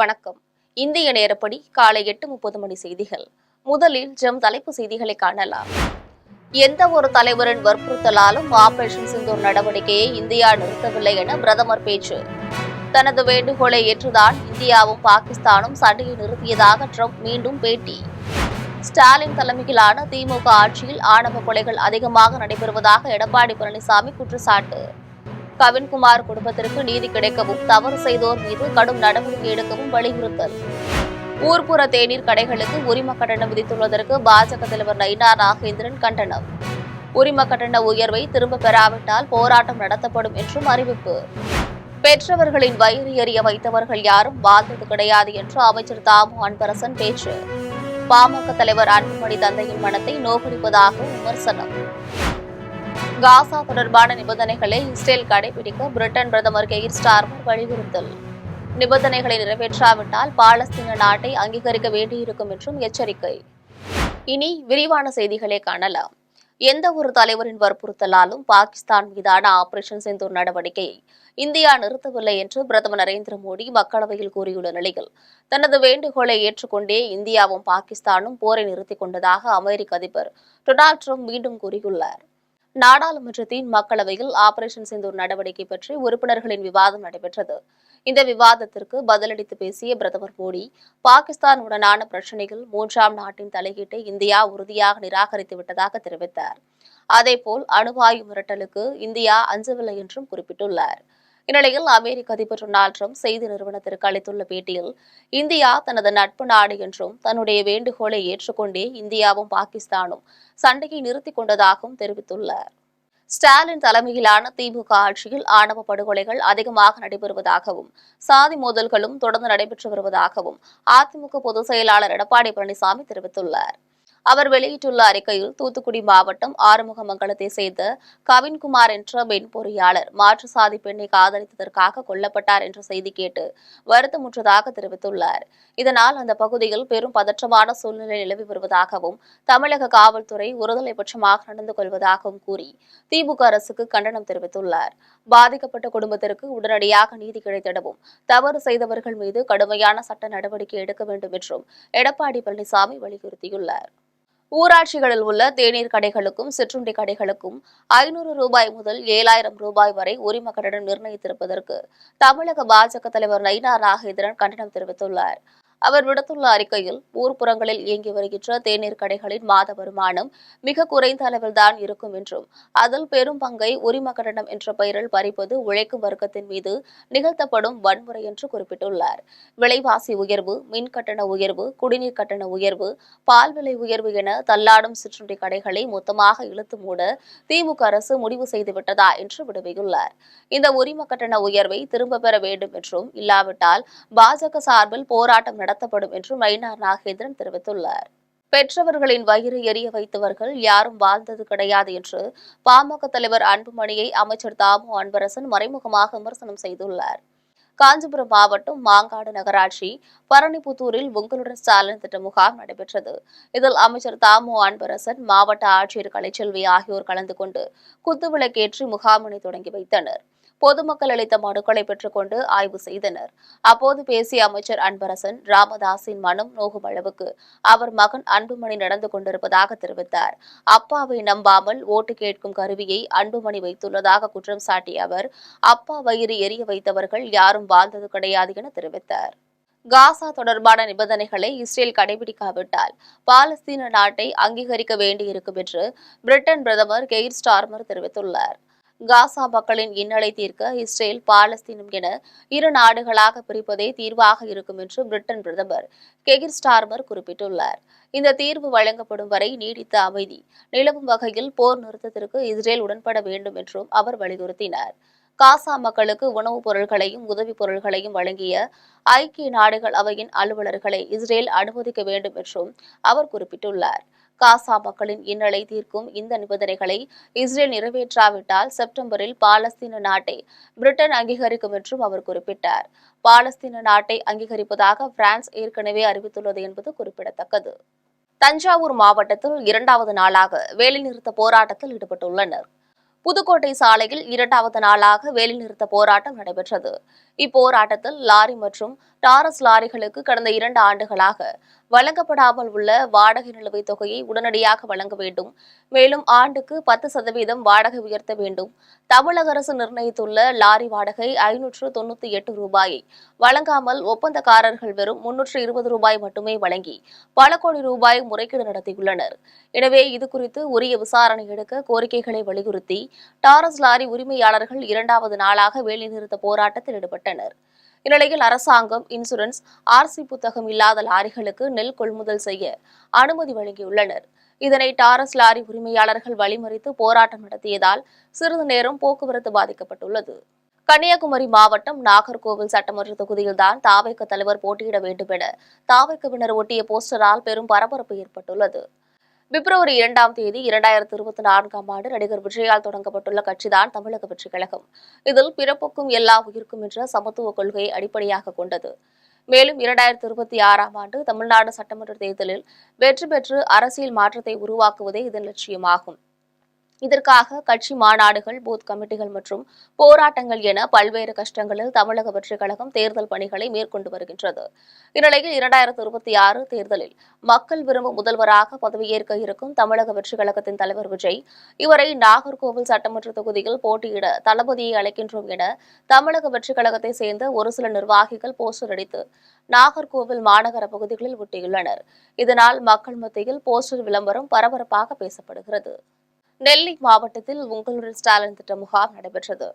வணக்கம். இந்திய நேரப்படி காலை 8:30 மணி செய்திகள். முதலில் தலைப்பு செய்திகளை காணலாம். எந்த ஒரு தலைவரின் வற்புறுத்தலாலும் ஆபரேஷன் சிந்தூர் நடவடிக்கையை இந்தியா நிறுத்தவில்லை என பிரதமர் பேச்சு. தனது வேண்டுகோளை ஏற்றுதான் இந்தியாவும் பாகிஸ்தானும் சண்டையை நிறுத்தியதாக ட்ரம்ப் மீண்டும் பேட்டி. ஸ்டாலின் தலைமையிலான திமுக ஆட்சியில் ஆணவ கொலைகள் அதிகமாக நடைபெறுவதாக எடப்பாடி பழனிசாமி குற்றச்சாட்டு. கவின்குமார் குடும்பத்திற்கு நீதி கிடைக்கவும் தவறு செய்தோர் மீது கடும் நடவடிக்கை எடுக்கவும் வலியுறுத்தல். ஊர்ப்புற தேநீர் கடைகளுக்கு உரிம கட்டணம் விதித்துள்ளதற்கு பாஜக தலைவர் நயினார் நாகேந்திரன் கண்டனம். உரிம கட்டண உயர்வை திரும்ப பெறாவிட்டால் போராட்டம் நடத்தப்படும் என்றும் அறிவிப்பு. பெற்றவர்களின் வயிறு எறிய வைத்தவர்கள் யாரும் வாழ்ந்தது கிடையாது என்று அமைச்சர் தாமு அன்பரசன் பேச்சு. பாமக தலைவர் அன்புமணி தந்தையின் மனத்தை நோக்கடிப்பதாக விமர்சனம். காசா தொடர்பான நிபந்தனைகளை இஸ்ரேல் கடைபிடிக்க பிரிட்டன் பிரதமர் கெய்ர் ஸ்டார்மர் வலியுறுத்தல். நிபந்தனைகளை நிறைவேற்றாவிட்டால் பாலஸ்தீன நாட்டை அங்கீகரிக்க வேண்டியிருக்கும் என்றும் எச்சரிக்கை. இனி விரிவான செய்திகளை காணலாம். எந்த ஒரு தலைவரின் வற்புறுத்தலாலும் பாகிஸ்தான் மீதான ஆபரேஷன் சிந்தூர் நடவடிக்கையை இந்தியா நிறுத்தவில்லை என்று பிரதமர் நரேந்திர மோடி மக்களவையில் கூறியுள்ள நிலையில் தனது வேண்டுகோளை ஏற்றுக்கொண்டே இந்தியாவும் பாகிஸ்தானும் போரை நிறுத்திக் கொண்டதாக அமெரிக்க அதிபர் டொனால்டு ட்ரம்ப் மீண்டும் கூறியுள்ளார். நாடாளுமன்றத்தின் மக்களவையில் ஆபரேஷன் சிந்தூர் நடவடிக்கை பற்றி உறுப்பினர்களின் விவாதம் நடைபெற்றது. இந்த விவாதத்திற்கு பதிலளித்து பேசிய பிரதமர் மோடி, பாகிஸ்தானுடனான பிரச்சினையில் மூன்றாம் நாட்டின் தலையீட்டை இந்தியா உறுதியாக நிராகரித்து விட்டதாக தெரிவித்தார். அதேபோல் அணுவாயு மிரட்டலுக்கு இந்தியா அஞ்சவில்லை என்றும் குறிப்பிட்டுள்ளார். இந்நிலையில் அமெரிக்க அதிபர் டொனால்டு ட்ரம்ப் செய்தி நிறுவனத்திற்கு அளித்துள்ள பேட்டியில், இந்தியா தனது நட்பு நாடு என்றும் தன்னுடைய வேண்டுகோளை ஏற்றுக்கொண்டே இந்தியாவும் பாகிஸ்தானும் சண்டையை நிறுத்திக் கொண்டதாகவும் தெரிவித்துள்ளார். ஸ்டாலின் தலைமையிலான திமுக ஆட்சியில் ஆணவ படுகொலைகள் அதிகமாக நடைபெறுவதாகவும் சாதி மோதல்களும் தொடர்ந்து நடைபெற்று வருவதாகவும் அதிமுக பொதுச் செயலாளர் எடப்பாடி பழனிசாமி தெரிவித்துள்ளார். அவர் வெளியிட்டுள்ள அறிக்கையில், தூத்துக்குடி மாவட்டம் ஆறுமுகமங்கலத்தை சேர்ந்த கவின்குமார் என்ற பெண் பொறியாளர் மாற்று சாதி பெண்ணை காதலித்ததற்காக கொல்லப்பட்டார் என்ற செய்தி கேட்டு வருத்தமுற்றதாக தெரிவித்துள்ளார். இதனால் அந்த பகுதியில் பெரும் பதற்றமான சூழ்நிலை நிலவி வருவதாகவும் தமிழக காவல்துறை ஒருதலை பட்சமாக நடந்து கொள்வதாகவும் கூறி திமுக அரசுக்கு கண்டனம் தெரிவித்துள்ளார். பாதிக்கப்பட்ட குடும்பத்திற்கு உடனடியாக நீதி கிடைத்திடவும் தவறு செய்தவர்கள் மீது கடுமையான சட்ட நடவடிக்கை எடுக்க வேண்டும் என்றும் எடப்பாடி பழனிசாமி வலியுறுத்தியுள்ளார். ஊராட்சிகளில் உள்ள தேநீர் கடைகளுக்கும் சிற்றுண்டி கடைகளுக்கும் 500 ரூபாய் முதல் 7,000 ரூபாய் வரை உரிம கட்டணம் நிர்ணயித்திருப்பதற்கு தமிழக பாஜக தலைவர் நயினார் நாகேந்திரன் கண்டனம் தெரிவித்துள்ளார். அவர் விடுத்துள்ள அறிக்கையில், ஊர்ப்புறங்களில் இயங்கி வருகின்ற தேநீர் கடைகளின் மாத வருமானம் மிக குறைந்த அளவில்தான் இருக்கும் என்றும் அதில் பெரும் பங்கை உரிம கட்டணம் என்ற பெயரில் பறிப்பது உழைக்கும் வர்க்கத்தின் மீது நிகழ்த்தப்படும் வன்முறை என்று குறிப்பிட்டுள்ளார். விலைவாசி உயர்வு, மின் கட்டண உயர்வு, குடிநீர் கட்டண உயர்வு, பால் விலை உயர்வு என தள்ளாடும் சிற்றுண்டி கடைகளை மொத்தமாக இழுத்து மூட திமுக அரசு முடிவு செய்துவிட்டதா என்று விடுவியுள்ளார். இந்த உரிம கட்டண உயர்வை திரும்ப பெற வேண்டும் என்றும், இல்லாவிட்டால் பாஜக சார்பில் போராட்டம் நடத்தப்படும் என்றும் நயினார் நாகேந்திரன் தெரிவித்துள்ளார். பெற்றவர்களின் வயிறு எரிய வைத்தவர்கள் யாரும் வாழ்ந்தது கிடையாது என்று பாமக தலைவர் அன்புமணியை அமைச்சர் தாமு அன்பரசன் மறைமுகமாக விமர்சனம் செய்துள்ளார். காஞ்சிபுரம் மாவட்டம் மாங்காடு நகராட்சி பரணிப்புத்தூரில் உங்களுடன் ஸ்டாலின் திட்ட முகாம் நடைபெற்றது. இதில் அமைச்சர் தாமு அன்பரசன், மாவட்ட ஆட்சியர் கலைச்செல்வி ஆகியோர் கலந்து கொண்டு குத்துவிளக்கேற்றி முகாமினை தொடங்கி வைத்தனர். பொதுமக்கள் அளித்த மனுக்களை பெற்றுக் கொண்டு ஆய்வு செய்தனர். அப்போது பேசிய அமைச்சர் அன்பரசன், ராமதாஸின் மனம் நோகும் அளவுக்கு அவர் மகன் அன்புமணி நடந்து கொண்டிருப்பதாக தெரிவித்தார். அப்பாவை நம்பாமல் ஓட்டு கேட்கும் கருவியை அன்புமணி வைத்துள்ளதாக குற்றம் சாட்டிய அவர், அப்பா வயிறு எரிய வைத்தவர்கள் யாரும் வாழ்ந்தது கிடையாது என தெரிவித்தார். காசா தொடர்பான நிபந்தனைகளை இஸ்ரேல் கடைபிடிக்காவிட்டால் பாலஸ்தீன நாட்டை அங்கீகரிக்க வேண்டியிருக்கும் என்று பிரிட்டன் பிரதமர் கெய்ர் ஸ்டார்மர் தெரிவித்துள்ளார். காசா மக்களின் இன்னலை தீர்க்க இஸ்ரேல், பாலஸ்தீனம் என இரு நாடுகளாக பிரிப்பதே தீர்வாக இருக்கும் என்று பிரிட்டன் பிரதமர் கெய்ர் ஸ்டார்மர் குறிப்பிட்டுள்ளார். இந்த தீர்வு வழங்கப்படும் வரை நீடித்த அமைதி நிலவும் வகையில் போர் நிறுத்தத்திற்கு இஸ்ரேல் உடன்பட வேண்டும் என்றும் அவர் வலியுறுத்தினார். காசா மக்களுக்கு உணவுப் பொருட்களையும் உதவிப் பொருட்களையும் வழங்கிய ஐக்கிய நாடுகள் அவையின் அலுவலர்களை இஸ்ரேல் அனுமதிக்க வேண்டும் என்றும் அவர் குறிப்பிட்டுள்ளார். காசா மக்களின் இன்னலை தீர்க்கும் இந்த நிபந்தனைகளை இஸ்ரேல் நிறைவேற்றாவிட்டால் செப்டம்பரில் பாலஸ்தீன நாட்டை பிரிட்டன் அங்கீகரிக்கும் என்றும் அவர் குறிப்பிட்டார். பாலஸ்தீன நாட்டை அங்கீகரிப்பதாக பிரான்ஸ் ஏற்கனவே அறிவித்துள்ளது என்பது குறிப்பிடத்தக்கது. தஞ்சாவூர் மாவட்டத்தில் 2வது நாளாக வேலைநிறுத்த போராட்டத்தில் ஈடுபட்டுள்ளனர். புதுக்கோட்டை சாலையில் 2வது நாளாக வேலைநிறுத்த போராட்டம் நடைபெற்றது. இப்போராட்டத்தில் லாரி மற்றும் டாரஸ் லாரிகளுக்கு கடந்த 2 ஆண்டுகளாக வழங்கப்படாமல் உள்ள வாடகை நிலுவைத் தொகையை உடனடியாக வழங்க வேண்டும். மேலும் ஆண்டுக்கு 10% வாடகை உயர்த்த வேண்டும். தமிழக அரசு நிர்ணயித்துள்ள லாரி வாடகை ரூ. 598 வழங்காமல் ஒப்பந்தக்காரர்கள் வெறும் ரூ. 320 மட்டுமே வழங்கி பல கோடி ரூபாய் முறைகேடு நடத்தியுள்ளனர். எனவே இதுகுறித்து உரிய விசாரணை எடுக்க கோரிக்கைகளை வலியுறுத்தி டாரஸ் லாரி உரிமையாளர்கள் 2வது நாளாக வேலைநிறுத்த போராட்டத்தில் ஈடுபட்டனர். இந்நிலையில் அரசாங்கம் இன்சூரன்ஸ், ஆர்சி புத்தகம் இல்லாத லாரிகளுக்கு நெல் கொள்முதல் செய்ய அனுமதி வழங்கியுள்ளனர். இதனை டாரஸ் லாரி உரிமையாளர்கள் வழிமறித்து போராட்டம் நடத்தியதால் சிறிது நேரம் போக்குவரத்து பாதிக்கப்பட்டுள்ளது. கன்னியாகுமரி மாவட்டம் நாகர்கோவில் சட்டமன்ற தொகுதியில்தான் தாவேக தலைவர் போட்டியிட வேண்டும் என தாவேகவினர் ஒட்டிய போஸ்டரால் பெரும் பரபரப்பு ஏற்பட்டுள்ளது. பிப்ரவரி 2ஆம் தேதி 2024ஆம் ஆண்டு நடிகர் விஜயால் தொடங்கப்பட்டுள்ள கட்சிதான் தமிழக வெற்றிக் கழகம். இதில் பிறப்புக்கும் எல்லா உயிருக்கும் என்ற சமத்துவ கொள்கையை அடிப்படையாக கொண்டது. மேலும் 2026ஆம் ஆண்டு தமிழ்நாடு சட்டமன்ற தேர்தலில் வெற்றி பெற்று அரசியல் மாற்றத்தை உருவாக்குவதே இதன் லட்சியமாகும். இதற்காக கட்சி மாநாடுகள், பூத் கமிட்டிகள் மற்றும் போராட்டங்கள் என பல்வேறு கஷ்டங்களில் தமிழக வெற்றிக் கழகம் தேர்தல் பணிகளை மேற்கொண்டு வருகின்றது. இந்நிலையில் 2026 தேர்தலில் மக்கள் விரும்பும் முதல்வராக பதவியேற்க இருக்கும் தமிழக வெற்றிக் கழகத்தின் தலைவர் விஜய், இவரை நாகர்கோவில் சட்டமன்ற தொகுதியில் போட்டியிட தளபதியை அழைக்கின்றோம் என தமிழக வெற்றிக் கழகத்தை சேர்ந்த ஒரு சில நிர்வாகிகள் போஸ்டர் அடித்து நாகர்கோவில் மாநகர பகுதிகளில் ஒட்டியுள்ளனர். இதனால் மக்கள் மத்தியில் போஸ்டர் விளம்பரம் பரபரப்பாக பேசப்படுகிறது. நெல்லை மாவட்டத்தில் உங்களுடன் ஸ்டாலின் திட்ட முகாம் நடைபெற்றது.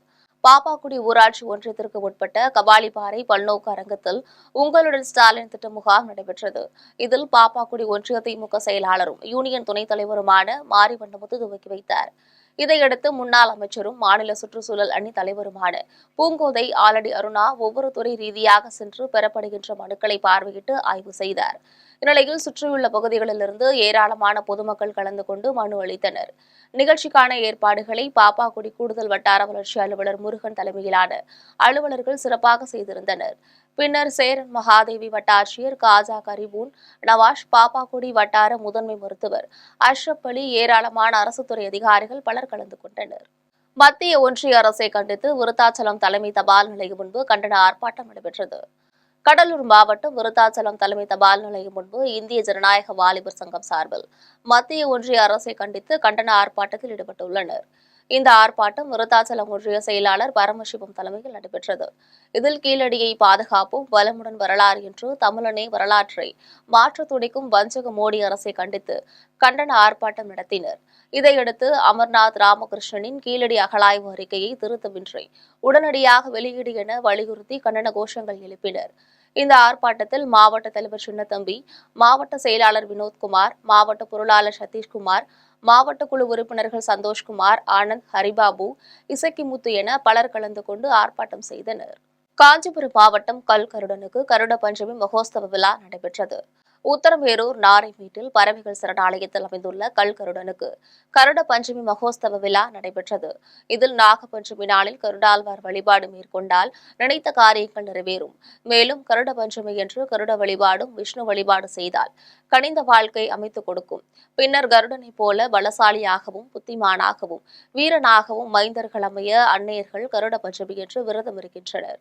பாப்பாக்குடி ஊராட்சி ஒன்றியத்திற்கு உட்பட்ட கபாலிப்பாறை பல்நோக்கு அரங்கத்தில் உங்களுடன் ஸ்டாலின் திட்ட முகாம் நடைபெற்றது. இதில் பாப்பாக்குடி ஒன்றிய திமுக செயலாளரும் யூனியன் துணைத் தலைவருமான மாரிவண்ணமுத்து துவக்கி வைத்தார். இதையடுத்து முன்னாள் அமைச்சரும் மாநில சுற்றுச்சூழல் அணி தலைவருமான பூங்கோதை ஆலடி அருணா ஒவ்வொரு துறை ரீதியாக சென்று பெறப்படுகின்ற மனுக்களை பார்வையிட்டு ஆய்வு செய்தார். இந்நிலையில் சுற்றியுள்ள பகுதிகளிலிருந்து ஏராளமான பொதுமக்கள் கலந்து கொண்டு மனு அளித்தனர். நிகழ்ச்சிக்கான ஏற்பாடுகளை பாப்பாக்குடி கூடுதல் வட்டார வளர்ச்சி அலுவலர் முருகன் தலைமையிலான அலுவலர்கள் சிறப்பாக செய்திருந்தனர். பின்னர் சேரன் மகாதேவி வட்டாட்சியர் காஜா கரிபூன் நவாஷ், பாப்பாக்குடி வட்டார முதன்மை மருத்துவர் அஷ்ரப் அலி, ஏராளமான அரசுத்துறை அதிகாரிகள் பலர் கலந்து கொண்டனர். மத்திய ஒன்றிய அரசை கண்டித்து விருத்தாச்சலம் தலைமை தபால் நிலையம் முன்பு கண்டன ஆர்ப்பாட்டம் நடைபெற்றது. கடலூர் மாவட்டம் விருத்தாச்சலம் தலைமை தபால் நிலையம் முன்பு இந்திய ஜனநாயக வாலிபர் சங்கம் சார்பில் மத்திய ஒன்றிய அரசை கண்டித்து கண்டன ஆர்ப்பாட்டத்தில் ஈடுபட்டுள்ளனர். இந்த ஆர்ப்பாட்டம் விருத்தாச்சலம் ஒன்றிய செயலாளர் பரமசிவம் தலைமையில் நடைபெற்றது. இதில் கீழடியை பாதுகாப்போம், வளமுடன் வரலாறு என்று தமிழனே வரலாற்றை மாற்ற துடிக்கும் வஞ்சக மோடி அரசை கண்டித்து கண்டன ஆர்ப்பாட்டம் நடத்தினர். இதையடுத்து அமர்நாத் ராமகிருஷ்ணனின் கீழடி அகழாய்வு அறிக்கையை திருத்தமின்றி உடனடியாக வெளியீடு என வலியுறுத்தி கண்டன கோஷங்கள் எழுப்பினர். இந்த ஆர்ப்பாட்டத்தில் மாவட்ட தலைவர் சின்னத்தம்பி, மாவட்ட செயலாளர் வினோத்குமார், மாவட்ட பொருளாளர் சதீஷ்குமார், மாவட்ட குழு உறுப்பினர்கள் சந்தோஷ்குமார், ஆனந்த், ஹரிபாபு, இசக்கிமுத்து என பலர் கலந்து கொண்டு ஆர்ப்பாட்டம் செய்தனர். காஞ்சிபுரம் மாவட்டம் கல்கருடனுக்கு கருட பஞ்சமி மகோத்சவ விழா நடைபெற்றது. உத்தரமேரூர் நாரைமேட்டில் பறவைகள் சரணாலயத்தில் அமைந்துள்ள கல்கருடனுக்கு கருட பஞ்சமி மகோத்சவ விழா நடைபெற்றது. இதில் நாகபஞ்சமி நாளில் கருடாழ்வார் வழிபாடு மேற்கொண்டால் நினைத்த காரியங்கள் நிறைவேறும். மேலும் கருட பஞ்சமி என்று கருட வழிபாடும் விஷ்ணு வழிபாடு செய்தால் கனிந்த வாழ்க்கை அமைத்துக் கொடுக்கும். பின்னர் கருடனை போல பலசாலியாகவும் புத்திமானாகவும் வீரனாகவும் மைந்தர்கள் அமைய அன்னையர்கள் கருட பஞ்சமி என்று விரதம் இருக்கின்றனர்.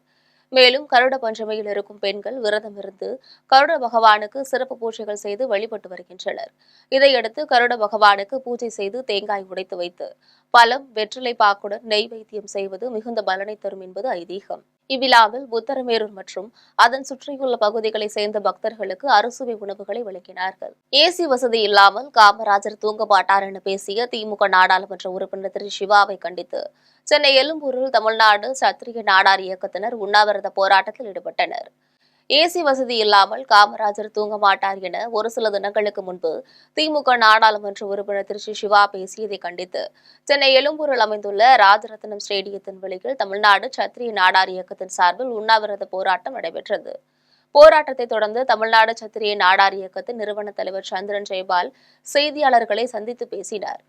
மேலும் கருட பஞ்சமியில் இருக்கும் பெண்கள் விரதம் இருந்து கருட பகவானுக்கு சிறப்பு பூஜைகள் செய்து வழிபட்டு வருகின்றனர். இதையடுத்து கருட பகவானுக்கு பூஜை செய்து தேங்காய் உடைத்து வைத்து பழம், வெற்றிலை பாக்குடன் நெய்வேத்தியம் செய்வது மிகுந்த பலனை தரும் என்பது ஐதீகம். இவ்விழாவில் உத்தரமேரூர் மற்றும் அதன் சுற்றியுள்ள பகுதிகளை சேர்ந்த பக்தர்களுக்கு அறுசுவை உணவுகளை வழங்கினார்கள். ஏசி வசதி இல்லாமல் காமராஜர் தூங்க மாட்டார் என பேசிய திமுக நாடாளுமன்ற உறுப்பினர் திரு சிவாவை கண்டித்து சென்னை எழும்பூரில் தமிழ்நாடு சத்திரிய நாடார் இயக்கத்தினர் உண்ணாவிரத போராட்டத்தில் ஈடுபட்டனர். ஏசி வசதி இல்லாமல் காமராஜர் தூங்க மாட்டார் என ஒரு சில தினங்களுக்கு முன்பு திமுக நாடாளுமன்ற உறுப்பினர் திரு சிவா பேசியதை கண்டித்து சென்னை எழும்பூரில் அமைந்துள்ள ராஜரத்னம் ஸ்டேடியத்தின் வெளியில் தமிழ்நாடு சத்திரிய நாடார் இயக்கத்தின் சார்பில் உண்ணாவிரத போராட்டம் நடைபெற்றது. போராட்டத்தை தொடர்ந்து தமிழ்நாடு சத்திரிய நாடார் இயக்கத்தின் நிறுவன தலைவர் சந்திரன் ஜெயபால் செய்தியாளர்களை சந்தித்து பேசினார்.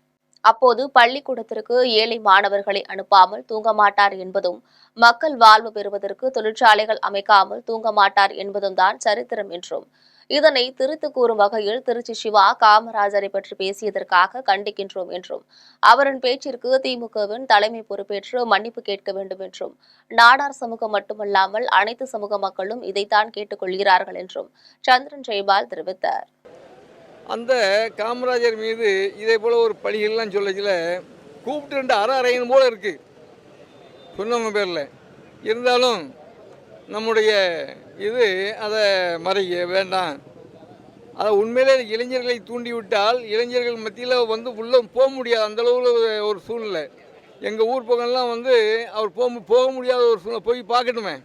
அப்போது பள்ளிக்கூடத்திற்கு ஏழை மாணவர்களை அனுப்பாமல் தூங்க மாட்டார் என்பதும், மக்கள் வாழ்வு பெறுவதற்கு தொழிற்சாலைகள் அமைக்காமல் தூங்க மாட்டார் என்பதும் தான் சரித்திரம் என்றும், இதனை திரித்து கூறும் வகையில் திருச்சி சிவா காமராஜரை பற்றி பேசியதற்காக கண்டிக்கின்றோம் என்றும் அவரின் பேச்சிற்கு திமுகவின் தலைமை பொறுப்பேற்று மன்னிப்பு கேட்க வேண்டும் என்றும் நாடார் சமூகம் மட்டுமல்லாமல் அனைத்து சமூக மக்களும் இதைத்தான் கேட்டுக் கொள்கிறார்கள் என்றும் சந்திரன் ஜெயபால் தெரிவித்தார். அந்த காமராஜர் மீது இதே போல ஒரு பழிகள்லாம் சொல்லச்சில கூப்பிட்டு ரெண்டு அரையணும் போல இருக்கு சொன்னவங்க பேரில் இருந்தாலும் நம்முடைய இது அதை மறைக்க வேண்டாம். அதை உண்மையிலே இளைஞர்களை தூண்டிவிட்டால் இளைஞர்கள் மத்தியில் உள்ளே போக முடியாது அந்தளவில் ஒரு சூழ்நிலை. எங்கள் ஊர் பக்கம்லாம் அவர் போக முடியாத ஒரு சூழ்நிலை போய் பார்க்கட்டுமே.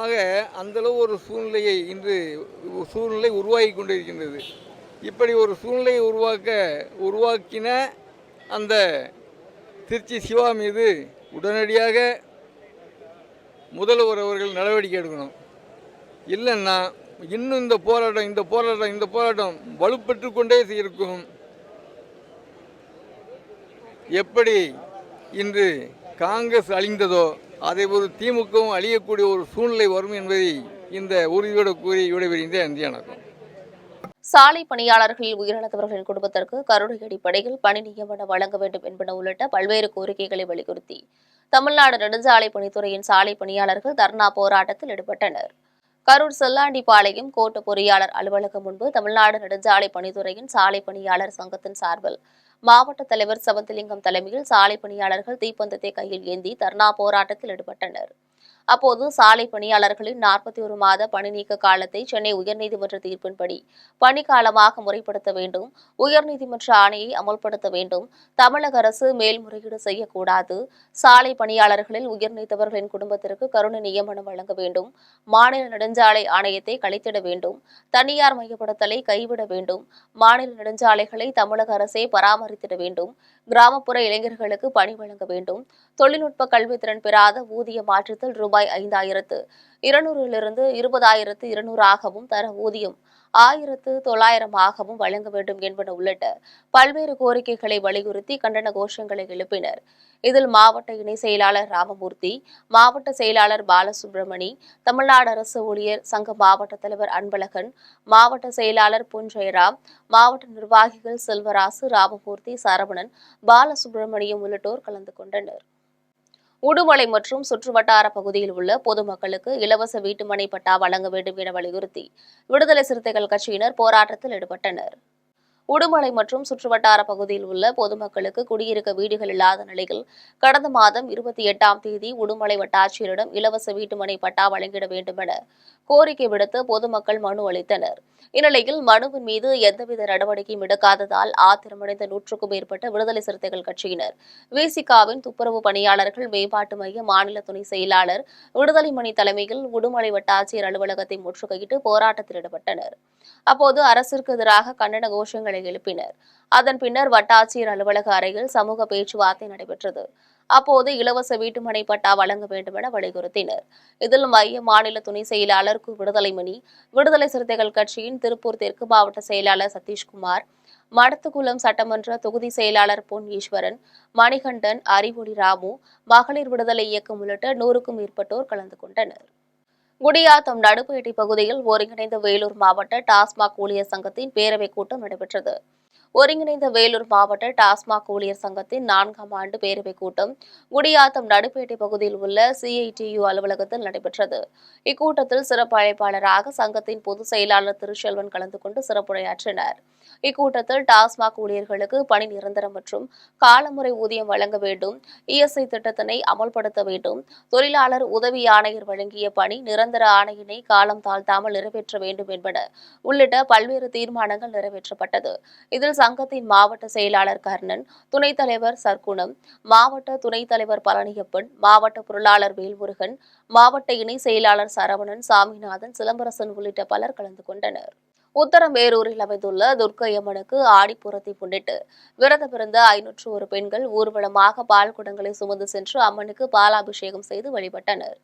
ஆக அந்தளவு ஒரு சூழ்நிலையை இன்று சூழ்நிலை உருவாகி கொண்டிருக்கின்றது. இப்படி ஒரு சூழ்நிலையை உருவாக்கின அந்த திருச்சி சிவா மீது உடனடியாக முதல்வர் அவர்கள் நடவடிக்கை எடுக்கணும். இல்லைன்னா இன்னும் இந்த போராட்டம் வலுப்பெற்று கொண்டே இருக்கும். எப்படி இன்று காங்கிரஸ் அழிந்ததோ அதை ஒரு திமுகவும் அழியக்கூடிய ஒரு சூழ்நிலை வரும் என்பதை இந்த உறுதியோடு கூறி விடைபெறுகின்ற நன்றி வணக்கம். சாலை பணியாளர்களில் உயிரிழந்தவர்களின் குடும்பத்திற்கு கருணை அடிப்படையில் பணி நியமனம் வழங்க வேண்டும் என்பன உள்ளிட்ட பல்வேறு கோரிக்கைகளை வலியுறுத்தி தமிழ்நாடு நெடுஞ்சாலை பணித்துறையின் சாலை பணியாளர்கள் தர்ணா போராட்டத்தில் ஈடுபட்டனர். கரூர் செல்லாண்டிபாளையம் கோட்ட பொறியாளர் அலுவலகம் முன்பு தமிழ்நாடு நெடுஞ்சாலை பணித்துறையின் சாலை பணியாளர் சங்கத்தின் சார்பில் மாவட்ட தலைவர் சவந்திலிங்கம் தலைமையில் சாலை பணியாளர்கள் தீப்பந்தத்தை கையில் ஏந்தி தர்ணா போராட்டத்தில் ஈடுபட்டனர். அப்போது சாலை பணியாளர்களின் 41 மாத பணி நீக்க காலத்தை சென்னை உயர்நீதிமன்ற தீர்ப்பின்படி பணிக்காலமாக முறைப்படுத்த வேண்டும், உயர்நீதிமன்ற ஆணையை அமல்படுத்த வேண்டும், தமிழக அரசு மேல்முறையீடு செய்யக்கூடாது, சாலை பணியாளர்களில் உயிர்நீத்தவர்களின் குடும்பத்திற்கு கருணை நியமனம் வழங்க வேண்டும், மாநில நெடுஞ்சாலை ஆணையத்தை கலைத்திட வேண்டும், தனியார் மையப்படுத்தலை கைவிட வேண்டும், மாநில நெடுஞ்சாலைகளை தமிழக அரசே பராமரித்திட வேண்டும், கிராமப்புற இளைஞர்களுக்கு பணி வழங்க வேண்டும், தொழில்நுட்ப கல்வித்திறன் பெறாத ஊதிய மாற்றத்தில் ரூபாய் 5,200 20,200 ஆகவும் தர ஊதியம் 1,900 வழங்க வேண்டும் என்பன உள்ளிட்ட பல்வேறு கோரிக்கைகளை வலியுறுத்தி கண்டன கோஷங்களை எழுப்பினர். இதில் மாவட்ட இணை செயலாளர் ராமமூர்த்தி, மாவட்ட செயலாளர் பாலசுப்ரமணி, தமிழ்நாடு அரசு ஊழியர் சங்க மாவட்ட தலைவர் அன்பழகன், மாவட்ட செயலாளர் பொன் ஜெயராம், மாவட்ட நிர்வாகிகள் செல்வராசு, ராமமூர்த்தி, சரவணன், பாலசுப்ரமணியம் உள்ளிட்டோர் கலந்து கொண்டனர். உடுமலை மற்றும் சுற்றுவட்டார பகுதியில் உள்ள பொதுமக்களுக்கு இலவச வீட்டுமனை பட்டா வழங்க வேண்டும் என வலியுறுத்தி விடுதலை சிறுத்தைகள் கட்சியினர் போராட்டத்தில் ஈடுபட்டனர். உடுமலை மற்றும் சுற்றுவட்டார பகுதியில் உள்ள பொதுமக்களுக்கு குடியிருக்க வீடுகள் இல்லாத நிலையில் கடந்த மாதம் 28ஆம் தேதி உடுமலை வட்டாட்சியரிடம் இலவச வீட்டுமனை பட்டா வழங்கிட வேண்டும் என கோரிக்கை விடுத்து பொதுமக்கள் மனு அளித்தனர். இந்நிலையில் மனுவின் மீது எந்தவித நடவடிக்கையும் எடுக்காததால் ஆத்திரமடைந்த 100க்கும் மேற்பட்ட விடுதலை சிறுத்தைகள் கட்சியினர் விசிகாவின் துப்புரவு பணியாளர்கள் மேம்பாட்டு மைய மாநில துணை செயலாளர் விடுதலை மணி தலைமையில் உடுமலை வட்டாட்சியர் அலுவலகத்தை முற்றுகையிட்டு போராட்டத்தில் ஈடுபட்டனர். அப்போது அரசிற்கு எதிராக கண்டன கோஷங்களை எழுப்பினர். அதன் பின்னர் வட்டாட்சியர் அலுவலக அறையில் சமூக பேச்சுவார்த்தை நடைபெற்றது. அப்போது இலவச வீட்டுமனை பட்டா வழங்க வேண்டும் என வலியுறுத்தினர். இதில் மைய மாநில துணை செயலாளர் கு விடுதலைமணி, விடுதலை சிறுத்தைகள் கட்சியின் திருப்பூர் தெற்கு மாவட்ட செயலாளர் சதீஷ்குமார், மடத்துக்குளம் சட்டமன்ற தொகுதி செயலாளர் பொன் ஈஸ்வரன், மணிகண்டன், அறிவொளி ராமு, மகளிர் விடுதலை இயக்கம் உள்ளிட்ட 100க்கும் மேற்பட்டோர் கலந்து கொண்டனர். குடியாத்தம் நடுப்பேட்டை பகுதியில் ஒருங்கிணைந்த வேலூர் மாவட்ட டாஸ்மாக் ஊழியர் சங்கத்தின் பேரவைக் கூட்டம் நடைபெற்றது. ஒருங்கிணைந்த வேலூர் மாவட்ட டாஸ்மாக் ஊழியர் சங்கத்தின் 4ஆம் ஆண்டு பேரவைக் கூட்டம் குடியாத்தம் நடுப்பேட்டை பகுதியில் உள்ள CITU அலுவலகத்தில் நடைபெற்றது. இக்கூட்டத்தில் சிறப்பு அழைப்பாளராக சங்கத்தின் பொதுச் செயலாளர் திருச்செல்வன் கலந்து கொண்டு சிறப்புரையாற்றினார். இக்கூட்டத்தில் டாஸ்மாக் ஊழியர்களுக்கு பணி நிரந்தரம் மற்றும் காலமுறை ஊதியம் வழங்க வேண்டும், ESI திட்டத்தினை அமல்படுத்த வேண்டும், தொழிலாளர் உதவி ஆணையர் வழங்கிய பணி நிரந்தர ஆணையினை காலம் தாழ்த்தாமல் நிறைவேற்ற வேண்டும் என்பன உள்ளிட்ட பல்வேறு தீர்மானங்கள் நிறைவேற்றப்பட்டது. இதில் சங்கத்தின் மாவட்ட செயலாளர் கர்ணன், துணைத் தலைவர் சர்க்குணம், மாவட்ட துணைத் தலைவர் பழனியப்பன், மாவட்ட பொருளாளர் வேல்முருகன், மாவட்ட இணை செயலாளர் சரவணன், சாமிநாதன், சிலம்பரசன் உள்ளிட்ட பலர் கலந்து கொண்டனர். உத்தரமேரூரில் அமைந்துள்ள துர்க்கையம்மனுக்கு ஆடிப்பூரத்தை முன்னிட்டு விரதமிருந்த 501 பெண்கள் ஊர்வலமாக பால் குடங்களை சுமந்து சென்று அம்மனுக்கு பாலாபிஷேகம் செய்து வழிபட்டனர்.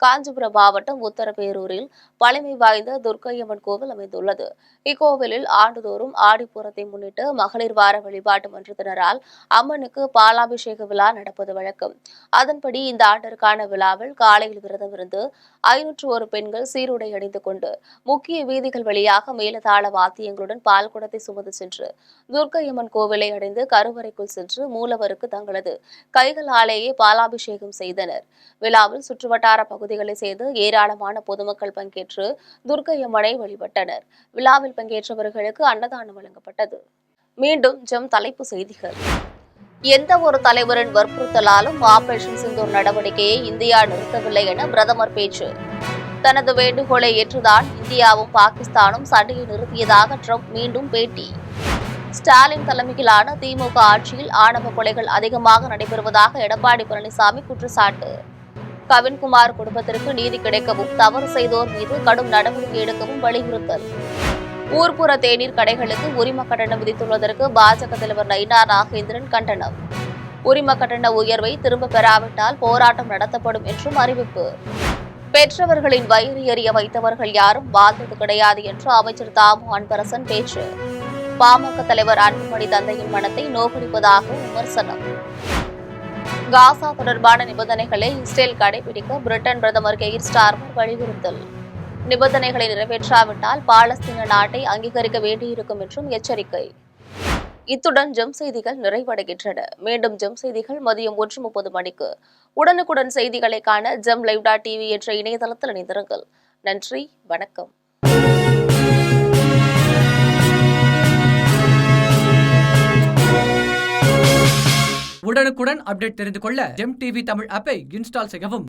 காஞ்சிபுரம் மாவட்டம் உத்தரபேரூரில் பழமை வாய்ந்த துர்க்கையம்மன் கோவில் அமைந்துள்ளது. இக்கோவிலில் ஆண்டுதோறும் ஆடிப்பூரத்தை முன்னிட்டு மகளிர் வார வழிபாட்டு மன்றத்தினரால் அம்மனுக்கு பாலாபிஷேக விழா நடப்பது வழக்கம். அதன்படி இந்த ஆண்டிற்கான விழாவில் காலையில் விரதமிருந்து 501 பெண்கள் சீருடை அணிந்து கொண்டு முக்கிய வீதிகள் வழியாக மேலதாள வாத்தியங்களுடன் பால் குடத்தை சுமந்து சென்று துர்க்கையம்மன் கோவிலை அடைந்து கருவறைக்குள் சென்று மூலவருக்கு தங்களது கைகளாலேயே பாலாபிஷேகம் செய்தனர். விழாவில் சுற்றுவட்டார பகுதிகளை சேர்ந்து ஏராளமான பொதுமக்கள் பங்கேற்று துர்க்கையம்மனை வழிபட்டனர். விழாவில் பங்கேற்றவர்களுக்கு அன்னதானம் வழங்கப்பட்டது. மீண்டும் ஜெம் தலைப்பு செய்திகள். எந்த ஒரு தலைவரின் வற்புறுத்தலாலும் ஆபரேஷன் சிந்தூர் நடவடிக்கையை இந்தியா நிறுத்தவில்லை என பிரதமர் பேச்சு. தனது வேண்டுகோளை ஏற்றுதான் இந்தியாவும் பாகிஸ்தானும் சண்டையை நிறுத்தியதாக ட்ரம்ப் மீண்டும் பேட்டி. ஸ்டாலின் தலைமையிலான திமுக ஆட்சியில் ஆணவ கொலைகள் அதிகமாக நடைபெறுவதாக எடப்பாடி பழனிசாமி குற்றச்சாட்டு. கவின்குமார் குடும்பத்திற்கு நீதி கிடைக்கவும் தவறு செய்தோர் மீது கடும் நடவடிக்கை எடுக்கவும் வலியுறுத்தல். ஊர்ப்புற தேநீர் கடைகளுக்கு உரிம கட்டணம் விதித்துள்ளதற்கு பாஜக தலைவர் நயினா நாகேந்திரன் கண்டனம். உரிம கட்டண உயர்வை திரும்ப பெறாவிட்டால் போராட்டம் நடத்தப்படும் என்றும் அறிவிப்பு. பெற்றவர்களின் வயிறு எறிய வைத்தவர்கள் யாரும் வாழ்ந்தது கிடையாது என்று அமைச்சர் தாமு அன்பரசன் பேச்சு. பாமக தலைவர் அன்புமணி தந்தையின் மனத்தை நோக்கடிப்பதாக விமர்சனம். காசா தொடர்பான நிபந்தனைகளை இஸ்ரேல் கடைபிடிக்க பிரிட்டன் பிரதமர் கெய்ர் ஸ்டார்மர் வலியுறுத்தல். நிபந்தனைகளை நிறைவேற்றாவிட்டால் பாலஸ்தீன நாட்டை அங்கீகரிக்க வேண்டியிருக்கும் என்றும் எச்சரிக்கை. இத்துடன் ஜெம் செய்திகள் நிறைவடைகின்றன. மீண்டும் ஜெம் செய்திகள் மதியம் 1:30 மணிக்கு. உடனுக்குடன் செய்திகளை காண GemLive.tv என்ற இணையதளத்தில் இணைந்திருங்கள். நன்றி, வணக்கம். உடனுக்குடன் அப்டேட் தெரிந்து கொள்ள ஜெம் டிவி தமிழ் ஆப்பை இன்ஸ்டால் செய்யவும்.